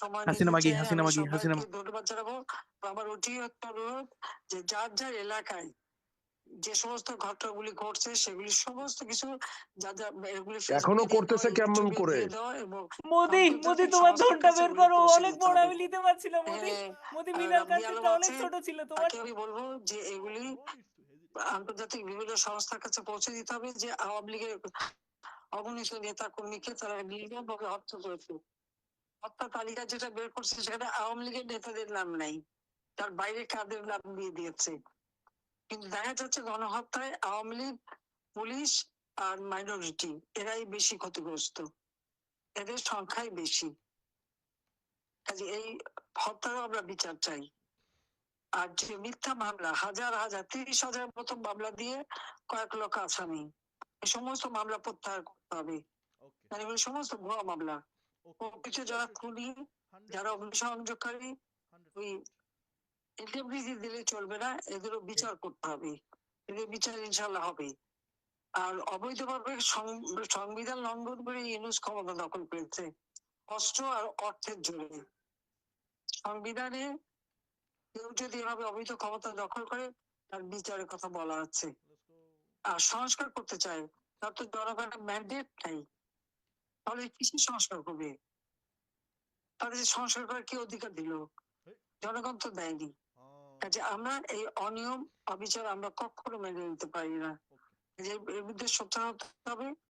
সময় হাসিনা নিতে মাগি, চাই। হাসিনা আমি মাগি, হাসিনা সবাইকে ধন্যবাদ জানাবো। আমার ওটি অনুরোধ যে যার যার এলাকায় যে সমস্ত ঘটনাগুলি ঘটছে সেগুলি সমস্ত কিছু যা যা এগুলি এখনো ফেসবুকে দিয়ে দেওয়া, করতেছে কেমন ইউটিউবে করে? দিয়ে দেওয়া এবং মোদি মোদি আন্তর্জাতিক তোমার সংস্থার ধনটা কাছে বের এগুলি করো, পৌঁছে অনেক দিতে বড়, হবে। আমি নিতে পারছি না মোদি। হ্যাঁ, মোদি আর বিড়াল রাব্বি আলম কাটতেটা অনেক আছে, ছোট ছিল তোমার। তাকে আমি বলবো যে এগুলি আন্তর্জাতিক বিভিন্ন সংস্থার কাছে পৌঁছে দিতে হবে যে আওয়ামী লীগের অগণিত নেতা কর্মীকে তারা নির্মমভাবে হত্যা করেছে। হত্যা তালিকা যেটা বের করছে সেখানে আওয়ামী লীগের নেতাদের নাম নাই, তার বাইরে কাদের নাম দিয়ে দিয়েছে। কিন্তু দেখা যাচ্ছে গণহত্যায় আওয়ামী লীগ, পুলিশ আর মাইনরিটি এরাই বেশি ক্ষতিগ্রস্ত, এদের সংখ্যাই বেশি। কাজে এই হত্যারও আমরা বিচার চাই। আর যে মিথ্যা মামলা হাজার হাজার 30,000 মতো মামলা দিয়ে কয়েক লক্ষ আসামি, এই সমস্ত মামলা প্রত্যাহার করতে হবে। মানে এগুলো সমস্ত ভুয়া মামলা। কিছু যারা খুনি, যারা অগ্নিসংযোগকারী, ওই ইন্টারভিউ দিলে চলবে না, এদেরও বিচার করতে হবে। এদের বিচার ইনশাল্লাহ হবে। আর অবৈধভাবে সংবিধান লঙ্ঘন করে ইউনূস ক্ষমতা দখল করেছে অস্ত্র আর অর্থের জন্য। সংবিধানে কেউ যদি এভাবে অবৈধ ক্ষমতা দখল করে তার বিচারের কথা বলা আছে। আর সংস্কার করতে চায়, তার তো জনগণের ম্যান্ডেট নাই, তাহলে কিসের সংস্কার করবে? তাদের সংস্কার করার কি অধিকার দিল? জনগণ তো দেয়নি। কাজে আমরা এই অনিয়ম অবিচার আমরা কখনো মেনে নিতে পারি না। যে এর বিরুদ্ধে সোচ্চার হতে হবে।